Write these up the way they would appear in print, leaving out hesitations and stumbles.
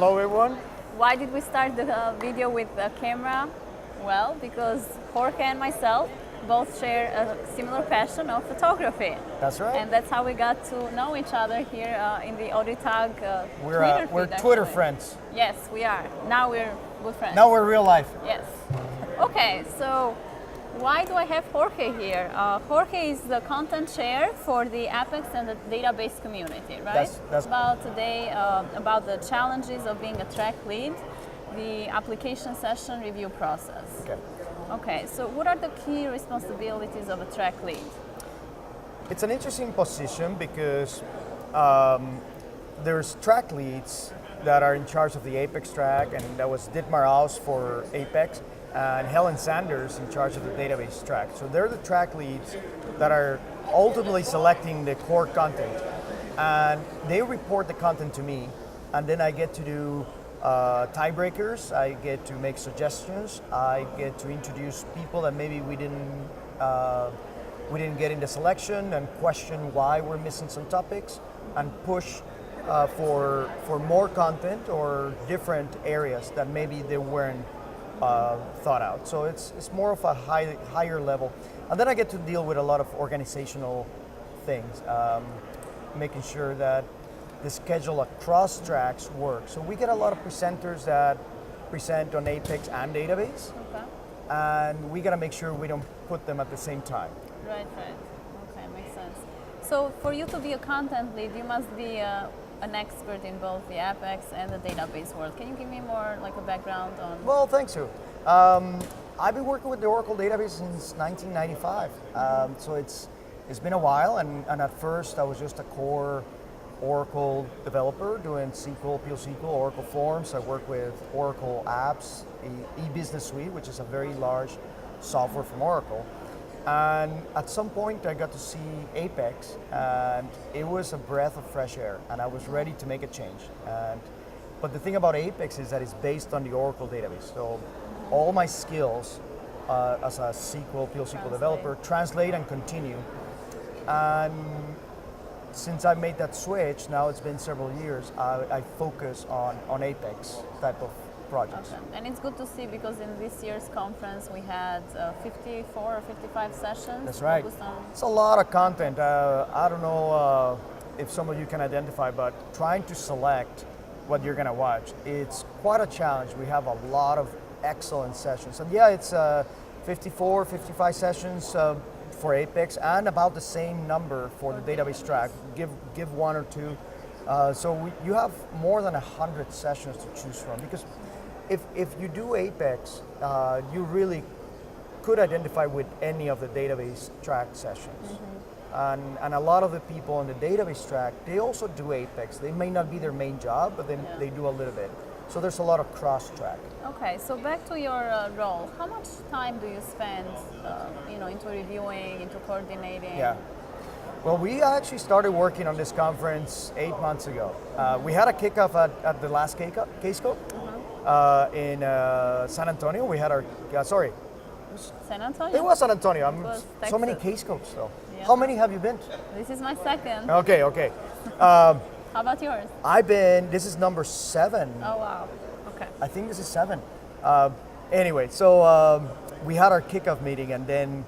Hello everyone. Why did we start the video with the camera? Well, because Jorge and myself both share a similar passion of photography. That's right. And that's how we got to know each other here in the ODTUG Twitter feed, we're Twitter friends. Yes, we are. Now we're good friends. Now we're real life. Yes. Okay, so why do I have Jorge here? Jorge is the content chair for the Apex and the database community, right? That's about today, about the challenges of being a track lead, the application session review process. Okay. Okay, so what are the key responsibilities of a track lead? It's an interesting position because there's track leads that are in charge of the Apex track, and that was Dietmar Aus for Apex, and Helen Sanders in charge of the database track. So they're the track leads that are ultimately selecting the core content. And they report the content to me, and then I get to do tiebreakers, I get to make suggestions, I get to introduce people that maybe we didn't get in the selection, and question why we're missing some topics, and push for more content or different areas that maybe they weren't thought out. So it's more of a higher level. And then I get to deal with a lot of organizational things, making sure that the schedule across tracks works. So we get a lot of presenters that present on Apex and database, Okay. and we gotta make sure we don't put them at the same time. Right. Okay, makes sense. So for you to be a content lead, you must be an expert in both the Apex and the database world. Can you give me more like a background on? Well, thanks, Sue. I've been working with the Oracle database since 1995, so it's been a while. And at first, I was just a core Oracle developer doing SQL, PL/SQL, Oracle Forms. I work with Oracle Apps, e-business suite, which is a very large software from Oracle. And at some point, I got to see Apex, and it was a breath of fresh air, and I was ready to make a change. But the thing about Apex is that it's based on the Oracle database. So all my skills as a SQL, PL/SQL developer translate and continue. And since I made that switch, now it's been several years, I focus on Apex type of projects. Okay. And it's good to see, because in this year's conference we had 54 or 55 sessions. That's right. Focused on. It's a lot of content. I don't know if some of you can identify, but trying to select what you're gonna watch, it's quite a challenge. We have a lot of excellent sessions. And yeah, it's 54, 55 sessions for Apex, and about the same number for the database track. Give one or two. So you have more than 100 sessions to choose from, because if you do Apex, you really could identify with any of the database track sessions. Mm-hmm. And a lot of the people on the database track, they also do Apex. They may not be their main job, but then they do a little bit. So there's a lot of cross-track. Okay, so back to your role. How much time do you spend, into reviewing, into coordinating? Yeah. Well, we actually started working on this conference 8 months ago. We had a kickoff at the last Kscope in San Antonio. We had our, San Antonio? It was San Antonio. So many Texas. Kscopes though. Yeah. How many have you been to? This is my second. Okay. How about yours? This is number 7. Oh, wow. Okay. I think this is 7. Anyway, so we had our kickoff meeting, and then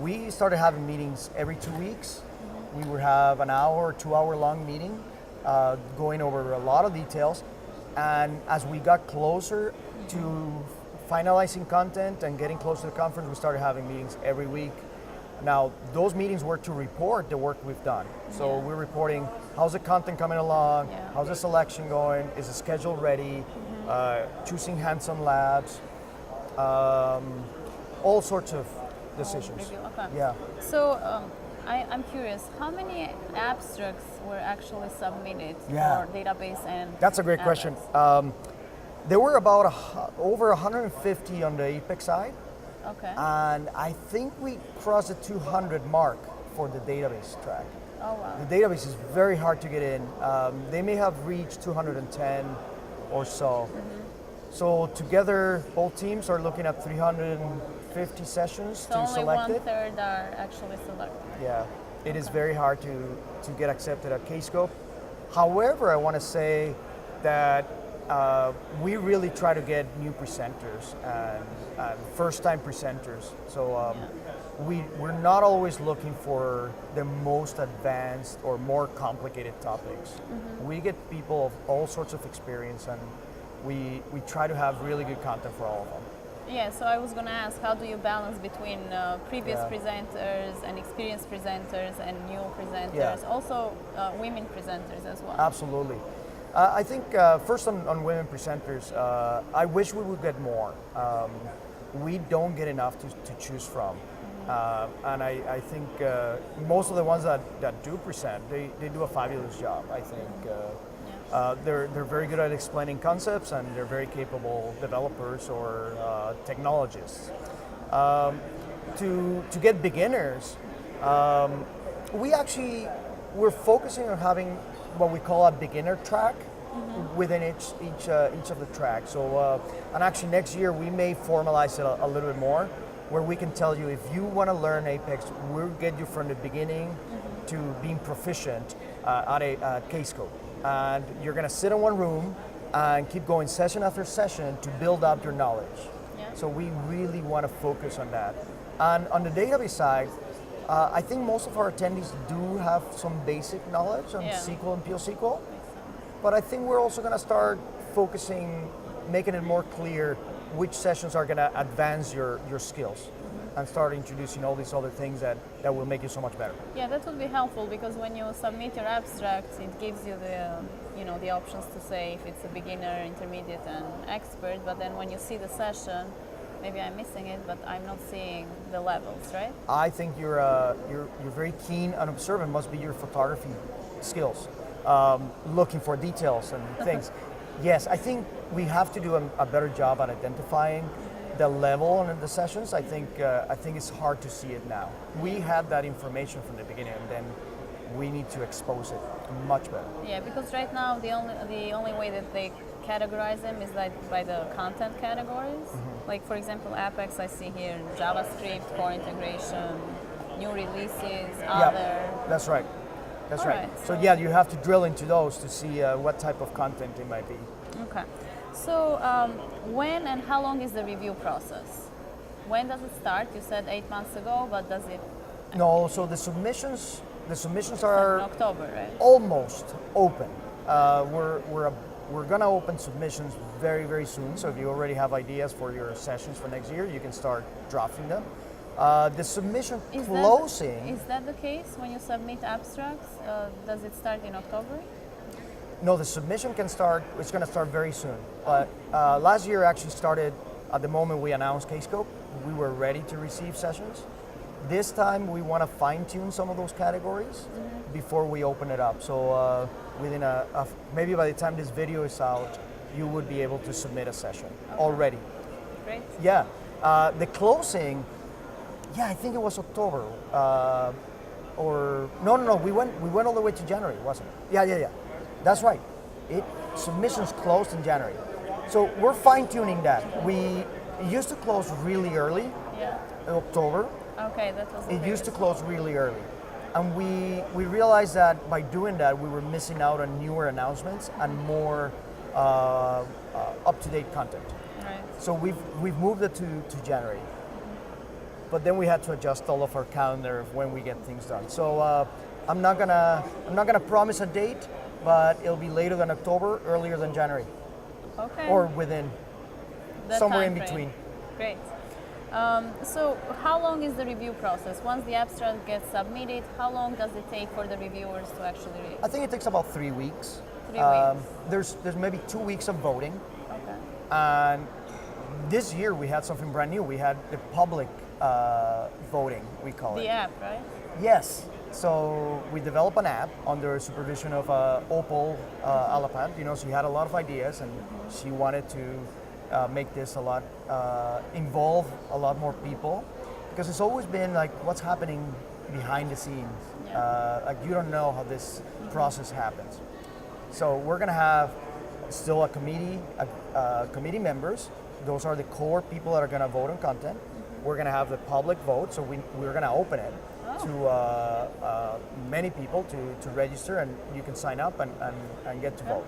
we started having meetings every 2 weeks. Mm-hmm. We would have an hour or 2 hour long meeting going over a lot of details. And as we got closer to finalizing content and getting close to the conference, we started having meetings every week. Now, those meetings were to report the work we've done. So we're reporting, how's the content coming along? Yeah. How's the selection going? Is the schedule ready? Choosing hands-on labs, all sorts of decisions. Okay. Yeah. So I'm curious, how many abstracts were actually submitted for database and That's a great Apex? question. There were about over 150 on the Apex side. Okay. And I think we crossed the 200 mark for the database track. Oh, wow. The database is very hard to get in. They may have reached 210 or so. Mm-hmm. So together, both teams are looking at 350 sessions to select it. So only 1/3 are actually selected. Yeah, it is very hard to get accepted at Kscope. However, I want to say that we really try to get new presenters and first-time presenters. So we're not always looking for the most advanced or more complicated topics. We get people of all sorts of experience, and we try to have really good content for all of them. Yeah, so I was going to ask, how do you balance between previous presenters and experienced presenters and new presenters, also women presenters as well? Absolutely. I think first on women presenters, I wish we would get more. We don't get enough to choose from. And I think most of the ones that do present, they do a fabulous job. I think they're very good at explaining concepts, and they're very capable developers or technologists. To get beginners, we're focusing on having what we call a beginner track within each of the tracks. So, and actually next year we may formalize it a little bit more, where we can tell you, if you want to learn Apex, we'll get you from the beginning to being proficient at Kscope. And you're going to sit in one room and keep going session after session to build up your knowledge. Yeah. So we really want to focus on that. And on the database side, I think most of our attendees do have some basic knowledge on SQL and PL/SQL. But I think we're also going to start focusing, making it more clear which sessions are going to advance your skills, and start introducing all these other things that will make you so much better. Yeah, that would be helpful, because when you submit your abstracts, it gives you the options to say if it's a beginner, intermediate, and expert. But then when you see the session, maybe I'm missing it, but I'm not seeing the levels, right? I think you're very keen and observant. Must be your photography skills, looking for details and things. Yes, I think we have to do a better job at identifying the level in the sessions. I think it's hard to see it now. We had that information from the beginning, and then we need to expose it much better. Yeah, because right now the only way that they categorize them is like by the content categories. Like for example, Apex, I see here JavaScript, core integration, new releases, other. Yeah, that's right. That's right. Right. So yeah, you have to drill into those to see what type of content it might be. Okay. So when and how long is the review process? When does it start? You said 8 months ago, but does it? No, so the submissions are in October, right? almost open. We're gonna open submissions very, very soon. So if you already have ideas for your sessions for next year, you can start drafting them. The submission closing. Is that the case when you submit abstracts? Does it start in October? No, the submission can start. It's going to start very soon. But last year actually started at the moment we announced Kscope. We were ready to receive sessions. This time we want to fine tune some of those categories before we open it up. So within maybe by the time this video is out, you would be able to submit a session already. Great. Yeah. The closing. Yeah, I think it was October. Or no. We went all the way to January, wasn't it? Yeah. That's right. Submissions closed in January. So we're fine tuning that. We used to close really early. Yeah. In October. Okay, that was. It used to close really early, and we realized that by doing that we were missing out on newer announcements and more up-to-date content. Right. So we've moved it to January. But then we had to adjust all of our calendar of when we get things done. So I'm not gonna promise a date, but it'll be later than October, earlier than January. Okay. Or within That somewhere in time frame. between. Great. So how long is the review process? Once the abstract gets submitted, how long does it take for the reviewers to actually read? I think it takes about 3 weeks. 3 weeks. There's maybe 2 weeks of voting. Okay. And this year we had something brand new. We had the public voting, we call it. The app, right? Yes. So we developed an app under supervision of Opal Alapant. She had a lot of ideas, and she wanted to make this involve a lot more people, because it's always been like what's happening behind the scenes. Like you don't know how this process happens. So we're gonna have still a committee members. Those are the core people that are gonna vote on content. We're gonna have the public vote, so we're gonna open it to many people to register, and you can sign up and get to vote.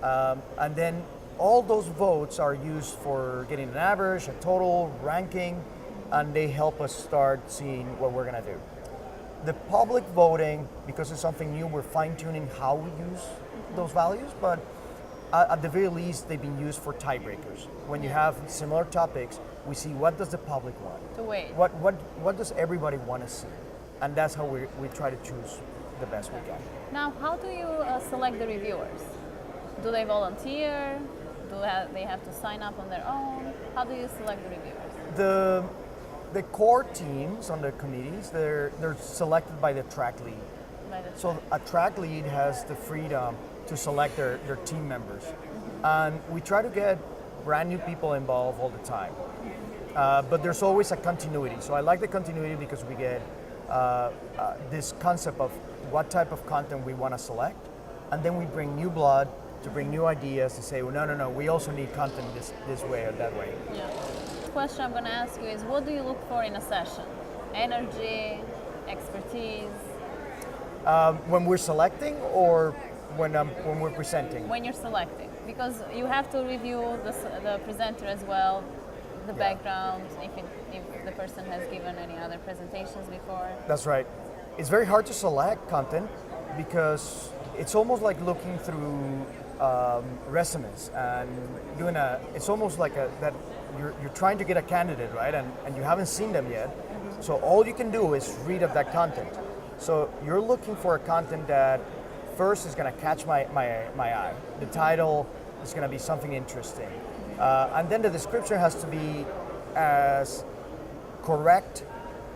And then all those votes are used for getting an average, a total, ranking, and they help us start seeing what we're going to do. The public voting, because it's something new, we're fine-tuning how we use those values, but at the very least, they've been used for tiebreakers. When you have similar topics, we see what does the public want? To wait. What does everybody want to see? And that's how we try to choose the best we can. Now, how do you select the reviewers? Do they volunteer? Do they have to sign up on their own? How do you select the reviewers? The core teams on the committees, they're selected by the track lead. So a track lead has the freedom to select their team members. And we try to get brand new people involved all the time. But there's always a continuity. So I like the continuity because we get this concept of what type of content we want to select. And then we bring new blood to bring new ideas to say, well, no, we also need content this way or that way. Yeah. The question I'm going to ask you is, what do you look for in a session? Energy, expertise? When we're selecting or when we're presenting? When you're selecting, because you have to review the presenter as well, the background, if the person has given any other presentations before. That's right. It's very hard to select content because it's almost like looking through resumes and doing it's almost like that you're trying to get a candidate, right? And you haven't seen them yet. So all you can do is read up that content. So you're looking for a content that first is going to catch my eye. The title is going to be something interesting. And then the description has to be as correct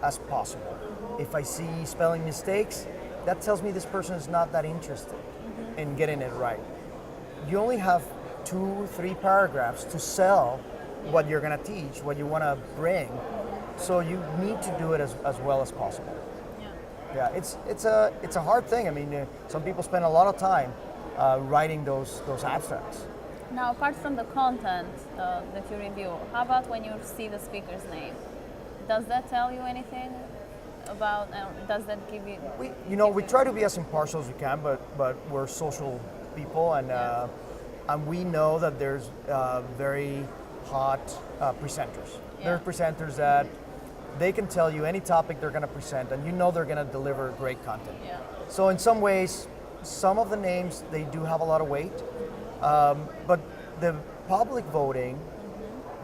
as possible. If I see spelling mistakes, that tells me this person is not that interested in getting it right. You only have 2-3 paragraphs to sell what you're going to teach, what you want to bring. So you need to do it as well as possible. Yeah, it's a hard thing. I mean, some people spend a lot of time writing those abstracts. Now, apart from the content that you review, how about when you see the speaker's name? Does that tell you anything about? Does that give you? We try to be as impartial as we can, but we're social people, and we know that there's very hot presenters. Yeah. There are presenters that they can tell you any topic they're going to present, and you know they're going to deliver great content. Yeah. So in some ways, some of the names, they do have a lot of weight, but the public voting,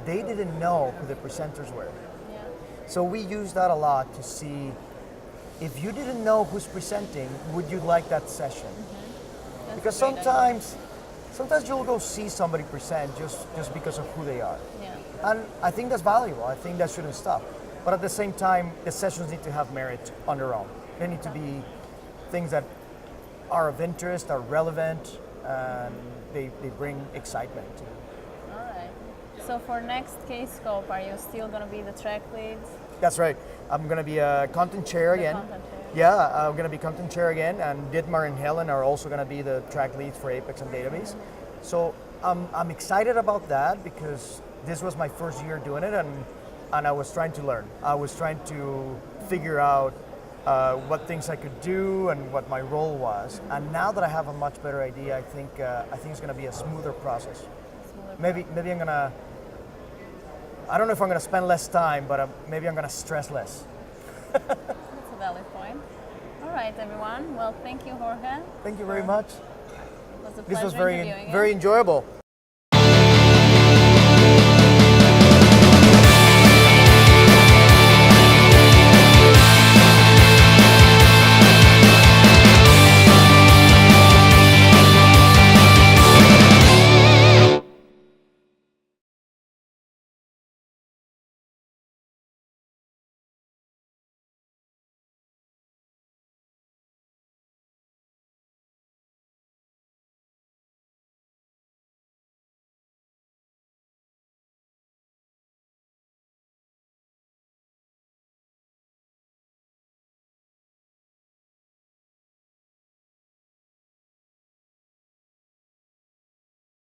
they didn't know who the presenters were. Yeah. So we use that a lot to see if you didn't know who's presenting, would you like that session? Because sometimes you'll go see somebody present just because of who they are. Yeah. And I think that's valuable. I think that shouldn't stop. But at the same time, the sessions need to have merit on their own. They need to be things that are of interest, are relevant, and they bring excitement. All right. So for next Kscope, are you still going to be the track lead? That's right. I'm going to be a content chair again. Content chair. Yeah, I'm going to be content chair again, and Dietmar and Helen are also going to be the track leads for Apex and Database. So I'm excited about that because this was my first year doing it, and I was trying to learn. I was trying to figure out what things I could do and what my role was. And now that I have a much better idea, I think it's going to be a smoother process. Maybe I'm going to. I don't know if I'm going to spend less time, but maybe I'm going to stress less. That's a valid point. All right, everyone. Well, thank you, Jorge. Thank you very much. It was a pleasure This was interviewing you. very enjoyable.